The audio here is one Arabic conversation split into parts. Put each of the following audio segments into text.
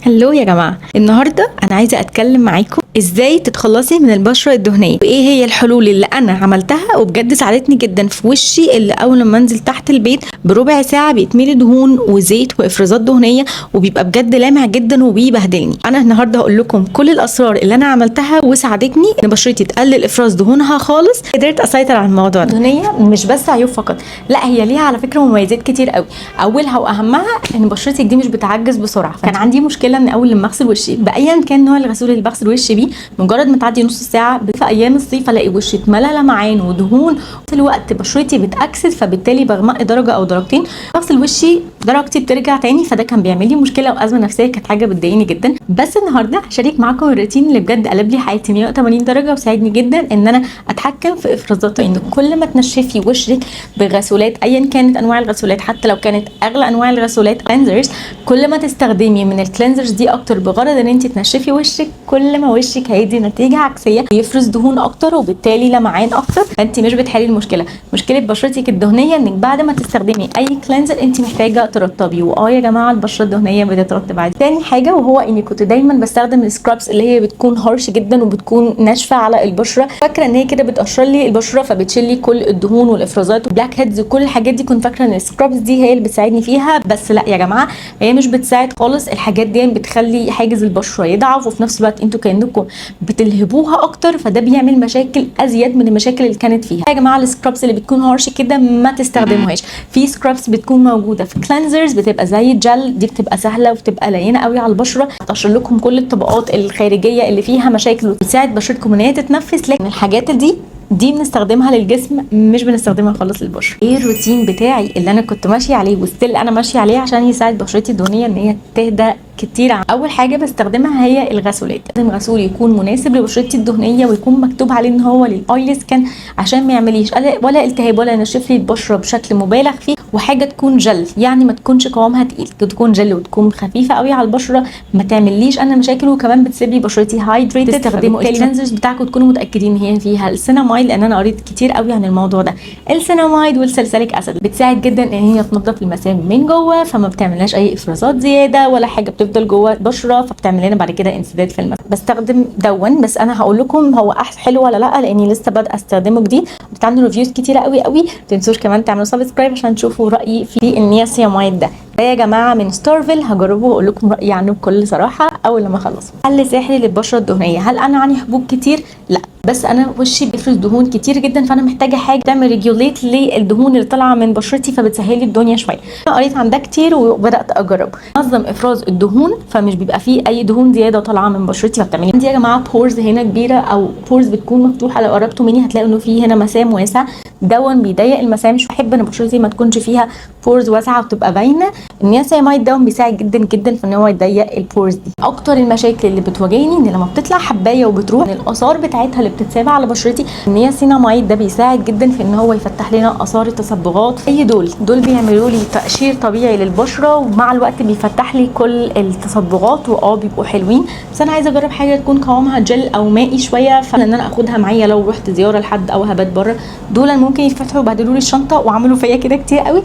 هلو يا جماعة، النهاردة أنا عايزة أتكلم معاكم إزاي تتخلصي من البشرة الدهنية وإيه هي الحلول اللي أنا عملتها وبجد ساعدتني جدا في وشي اللي أول ما أنزل تحت البيت بربع ساعة بيتملي دهون وزيت وإفرازات دهنية وبيبقى بجد لامع جدا وبيبهدلني. أنا النهاردة هقول لكم كل الأسرار اللي أنا عملتها وساعدتني إن بشرتي تقلل إفراز دهونها خالص. قدرت أسيطر على الموضوع ده. الدهنية مش بس عيوب فقط، لا هي ليها على فكرة مميزات كتير قوي. أولها وأهمها إن بشرتك دي مش بتعجز بسرعة. كان عندي مشكلة ان اول لما اغسل وشي بايا كان نوع الغسول اللي بغسل وشي بيه، مجرد ما تعدي نص ساعه في ايام الصيف الاقي وشي اتملى لمعان ودهون، في الوقت بشرتي بتاكسد فبالتالي بغمق درجه او درجتين، بغسل وشي درجتي بترجع تاني، فده كان بيعمل لي مشكله وازمه نفسيه، كانت حاجه بتضايقني جدا. بس النهارده هشارك معاكم الروتين اللي بجد قلب لي حياتي 180 درجه وساعدني جدا ان انا اتحكم في افرازات. ان كل ما تنشفي وشك بغسولات ايا كانت انواع الغسولات، حتى لو كانت اغلى انواع الغسولات كلينزرز، كل ما تستخدمي من الكلينزرز دي اكتر بغرض ان انت تنشفي وشك، كل ما وشك هيدي نتيجه عكسيه، يفرز دهون اكتر وبالتالي لمعان اكتر، فانت مش بتحلي المشكله. مشكله بشرتك الدهنيه انك بعد ما تستخدمي اي كلينزر انت محتاجه ترطبي، يا جماعه البشره الدهنيه بتترطب عادي. تاني حاجه وهو اني كنت دايما بستخدم السكرابس اللي هي بتكون هارش جدا وبتكون ناشفه على البشره، فاكره ان هي كده بتقشر لي البشره فبتشيل لي كل الدهون والافرازات والبلاك هيدز وكل الحاجات دي، كنت فاكره ان السكرابس دي هي اللي بتساعدني فيها، بس لا يا جماعه هي مش بتساعد خالص. الحاجات دي بتخلي حاجز البشره يضعف وفي نفس الوقت انتوا كانكم بتلهبوها اكتر، فده بيعمل مشاكل ازيد من المشاكل اللي كانت فيها. يا جماعه السكرابس اللي بتكون هارش كده ما تستخدموهاش. في سكرابس بتكون موجوده في كلينزرز بتبقى زي الجل، دي بتبقى سهله وبتبقى لينه قوي على البشره، تقشر لكم كل الطبقات الخارجيه اللي فيها مشاكل وتساعد بشرتكم ان هي تتنفس. لكن الحاجات دي بنستخدمها للجسم، مش بنستخدمها خالص للبشره. ايه الروتين بتاعي اللي انا كنت ماشيه عليه وستيل انا ماشيه عليه عشان يساعد بشرتي الدهنيه ان هي تهدى كتير؟ اول حاجه بستخدمها هي الغسولات. لازم غسول يكون مناسب لبشرتي الدهنيه ويكون مكتوب عليه ان هو للاويلي سكين عشان ما يعمليش ولا التهاب ولا ينشف لي البشره بشكل مبالغ فيه، وحاجه تكون جل يعني ما تكونش قوامها تقيل، تكون جل وتكون خفيفه قوي على البشره ما تعمليش انا مشاكل، وكمان بتسيب لي بشرتي هايدريتد. تستخدموا الكلينزرز بتاعكم تكونوا متاكدين ان هي فيها السينامايد، لان انا قريت كتير قوي عن الموضوع ده. السينامايد والسلسليك اسيد بتساعد جدا ان هي تنظف المسام من جوه، فما بتعملناش اي افرازات زياده ولا حاجه بتفضل جوه البشره فبتعمل لنا بعد كده انسداد في المسام. بستخدم دون، بس انا هقول لكم هو حلو ولا لا لاني لسه بادئه استخدمه جديد، بتعملوا ريفيوز كتيره قوي قوي. ما تنسوش كمان تعملوا سبسكرايب عشان تشوفوا رايي في النياسيامايد ده يا جماعه من ستارفل. هجربه واقول لكم رايي عنه بكل صراحه اول لما اخلصه. حل سحري للبشره الدهنيه. هل انا عندي حبوب كتير؟ لا، بس انا وشي بيفرز دهون كتير جدا، فانا محتاجه حاجه تعمل ريجوليت للدهون اللي طالعه من بشرتي فبتسهل لي الدنيا شويه. انا قريت عن ده كتير وبدات اجرب نظم افراز الدهون، فمش بيبقى فيه اي دهون زياده طالعه من بشرتي فبتعملي عندي يا جماعه بورز هنا كبيره او بورز بتكون مفتوحه. لو قربتوا مني هتلاقوا انه في هنا مسام واسع، دون بيضيق المسام. مش بحب ان بشرتي ما تكونش فيها بورز واسعه وتبقى باينه. النياسيامايد دون بيساعد جدا جدا في ان هو يضيق البورز دي. اكتر المشاكل اللي بتواجهني ان لما بتطلع حبايه وبتروح الاثار بتاعتها اللي بتتساب على بشرتي، النياسيناميد ده بيساعد جدا في ان هو يفتح لنا اثار التصبغات. اي دول بيعملوا لي تقشير طبيعي للبشره ومع الوقت بيفتح لي كل التصبغات بيبقوا حلوين. بس انا عايزه اجرب حاجه تكون قوامها جل او مائي شويه، فان انا اخدها معايا لو رحت زياره لحد او هبات بره. دول ممكن يفتحوا وبهدلوا لي الشنطه وعملوا فيا كده كتير قوي،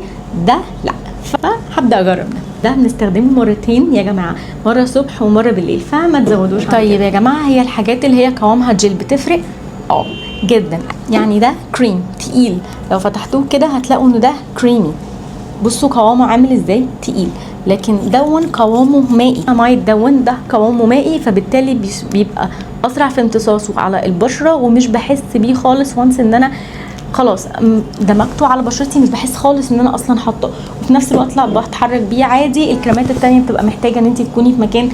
ده لا، فهبدا اجرب ده بنستخدمه مرتين يا جماعه، مره الصبح ومره بالليل، فما تزودوش. طيب يا جماعه هي الحاجات اللي هي قوامها جل بتفرق جدا. يعني ده كريم تقيل، لو فتحتوه كده هتلاقوا انه ده كريمي، بصوا قوامه عامل ازاي تقيل. لكن دون قوامه مائي، مايد دون ده قوامه مائي، فبالتالي بيبقى اسرع في امتصاصه على البشره ومش بحس بيه خالص. وانس ان انا خلاص دمجته على بشرتي مش بحس خالص ان انا اصلا حاطه، وفي نفس الوقت لا بتحرك بيه عادي. الكريمات التانية بتبقى محتاجه ان انت تكوني في مكان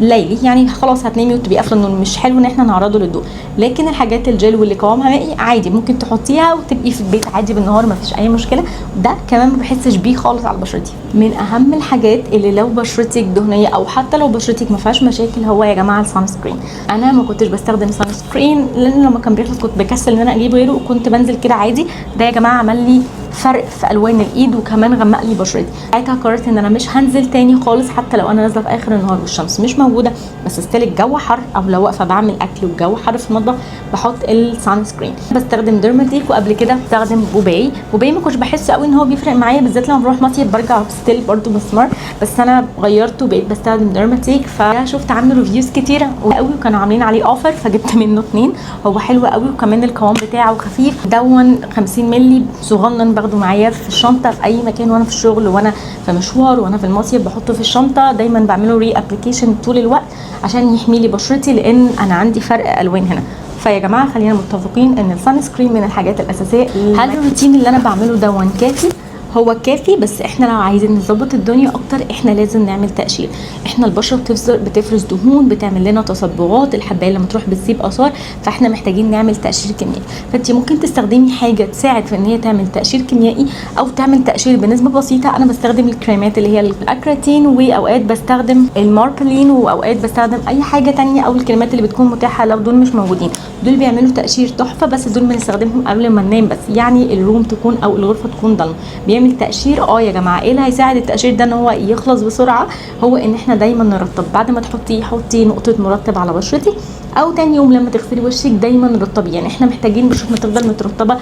ليلي، يعني خلاص هتنامي وتبقي قافله، انه مش حلو ان احنا نعرضه للضوء. لكن الحاجات الجل واللي قوامها مائي عادي ممكن تحطيها وتبقي في البيت عادي بالنهار، ما فيش اي مشكله. ده كمان ما بحسش بيه خالص على بشرتي. من اهم الحاجات اللي لو بشرتك دهنيه او حتى لو بشرتك ما فيهاش مشاكل هو يا جماعه السان سكرين. انا ما كنتش بستخدم سان سكرين لان لما كان بيخلص كنت بكسل ان انا اجيب غيره وكنت بنزل كده عادي. ده يا جماعه عمل لي فرق في الوان الايد وكمان غمق لي بشرتي. ساعتها قررت ان انا مش هنزل تاني خالص، حتى لو انا نازله في اخر النهار والشمس مش موجوده، بس ستيل الجو حر او لو واقفه بعمل اكل والجو حر في المطبخ بحط السان سكرين. بستخدم ديرماتيك، وقبل كده بستخدم بوباي. بوباي ما كنتش بحس قوي ان هو بيفرق معايا، بالذات لما بروح مصيف برجع ستيل برده مسمار، بس انا غيرته بقيت بستخدم ديرماتيك. فشفت عنه ريفيوز كتيره قوي وكانوا عاملين عليه اوفر فجبت منه 2. هو حلو قوي وكمان القوام بتاعه خفيف. دون 50 مللي صغنن باخده معايا في الشنطه في اي مكان، وانا في الشغل وانا في مشوار وانا في المصيف بحطه في الشنطه. دايما بعمله ري ابلكيشن طول الوقت عشان يحمي لي بشرتي، لان انا عندي فرق الوان هنا. فيا جماعه خلينا متفقين ان السان سكرين من الحاجات الاساسيه. هل الروتين اللي انا بعمله دون كافي؟ هو كافي، بس احنا لو عايزين نظبط الدنيا اكتر احنا لازم نعمل تقشير. احنا البشره بتفرز دهون، بتعمل لنا تصبغات، الحبايه لما تروح بتسيب اثار، فاحنا محتاجين نعمل تقشير كيميائي. فانت ممكن تستخدمي حاجه تساعد في ان هي تعمل تقشير كيميائي او تعمل تقشير بنسبه بسيطه. انا بستخدم الكريمات اللي هي الاكراتين، واوقات بستخدم الماربلين، واوقات بستخدم اي حاجه تانية، او الكريمات اللي بتكون متاحه لو دول مش موجودين. دول بيعملوا تقشير تحفه، بس دول بنستخدمهم قبل ما ننام بس، يعني الروم تكون او الغرفه تكون ضلمه. بيعمل تقشير يا جماعه. ايه اللي هيساعد التقشير ده ان هو يخلص بسرعه؟ هو ان احنا دايما نرطب. بعد ما حطي نقطه مرطب على بشرتي، او تاني يوم لما تغسلي وشك دايما رطبي. يعني احنا محتاجين بشرتنا تفضل مترطبه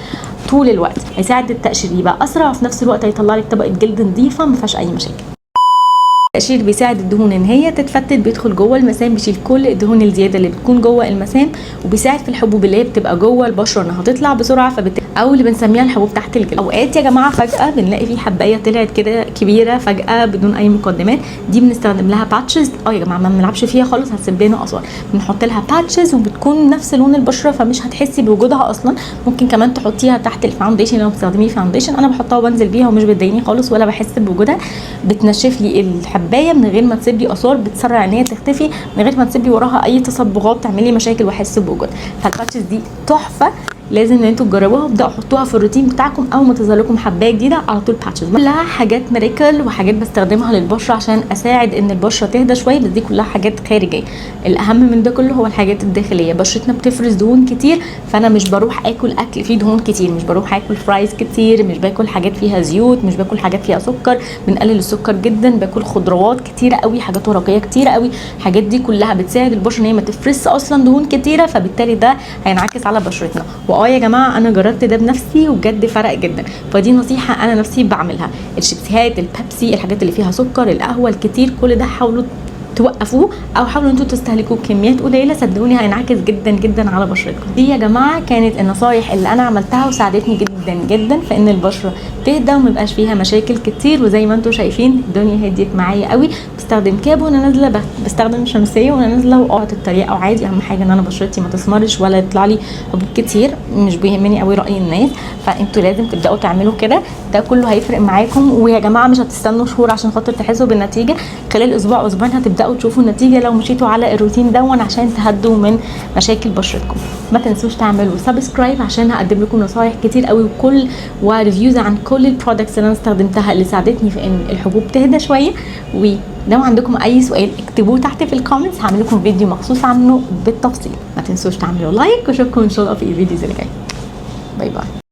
طول الوقت. هيساعد التقشير يبقى اسرع، وفي نفس الوقت هيطلع لك طبقه جلد نظيفه ما فيهاش اي مشاكل. التقشير بيساعد الدهون ان هي تتفتت، بيدخل جوه المسام، بيشيل كل الدهون الزياده اللي بتكون جوه المسام، وبيساعد في الحبوب اللي هي بتبقى جوه البشره انها تطلع بسرعه، او اللي بنسميها الحبوب تحت الجلد. اوقات يا جماعه فجاه بنلاقي في حبايه طلعت كده كبيره فجاه بدون اي مقدمات، دي بنستخدم لها باتشز. يا جماعه ما بنلعبش فيها خالص، هتسيب لنا اثار. بنحط لها باتشز وبتكون نفس لون البشره فمش هتحسي بوجودها اصلا. ممكن كمان تحطيها تحت الفاونديشن لو بتستخدمي فاونديشن. انا بحطها وبنزل بيها ومش بتضايقني خالص ولا بحس بوجودها. بتنشف لي الحبايه من غير ما تسيب لي اثار، بتسرع ان هي تختفي من غير ما تسيب لي وراها اي تصبغات تعمل لي مشاكل واحس بوجودها. فالباتشز دي تحفه، لازم ان انتوا تجربوها وابداوا حطوها في الروتين بتاعكم. اول ما تظهر لكم حبايه جديده على طول باتشز. كلها حاجات ميراكل وحاجات بستخدمها للبشره عشان اساعد ان البشره تهدى شويه، بس دي كلها حاجات خارجيه. الاهم من ده كله هو الحاجات الداخليه. بشرتنا بتفرز دهون كتير، فانا مش بروح اكل فيه دهون كتير، مش بروح اكل فرايز كتير، مش باكل حاجات فيها زيوت، مش باكل حاجات فيها سكر، بنقلل السكر جدا. باكل خضروات كتيره قوي، حاجات ورقيه كتيره قوي. الحاجات دي كلها بتساعد البشره ان هي ما تفرزش اصلا دهون كتيره، فبالتالي ده هينعكس على بشرتنا. يا جماعه انا جربت ده بنفسي وبجد فرق جدا، فدي نصيحه انا نفسي بعملها. الشيبسيهات، البيبسي، الحاجات اللي فيها سكر، القهوه الكتير، كل ده حاولوا توقفوه او حاولوا انتوا تستهلكوا بكميات قليله، صدقوني هينعكس جدا جدا على بشرتكم. دي يا جماعه كانت النصايح اللي انا عملتها وساعدتني جدا جدا في ان البشره تهدى وما يبقاش فيها مشاكل كتير. وزي ما انتم شايفين الدنيا هديت معايا قوي. بستخدم كاب وانا نازله، بستخدم شمسيه وانا نازله، واقعد الطريقه وعادي. اهم حاجه ان انا بشرتي ما تسمرش ولا يطلع لي حبوب كتير، مش بيهمني قوي راي الناس. فانتوا لازم تبداوا تعملوا كده، ده كله هيفرق معاكم. ويا جماعه مش هتستنوا شهور عشان خاطر تحسوا بالنتيجه، خلال اسبوع اسبوعين هتبداوا تشوفوا النتيجه لو مشيتوا على الروتين دون عشان تهدوا من مشاكل بشرتكم. ما تنسوش تعملوا سبسكرايب عشان هقدم لكم نصايح كتير قوي وريفيوز عن كل البرودكتس اللي انا استخدمتها اللي ساعدتني في ان الحبوب تهدى شويه. ولو عندكم اي سؤال اكتبوه تحت في الكومنتس، هعمل لكم فيديو مخصوص عنه بالتفصيل. ما تنسوش تعملوا لايك، واشوفكم ان شاء الله في الفيديوز اللي جايه. باي باي.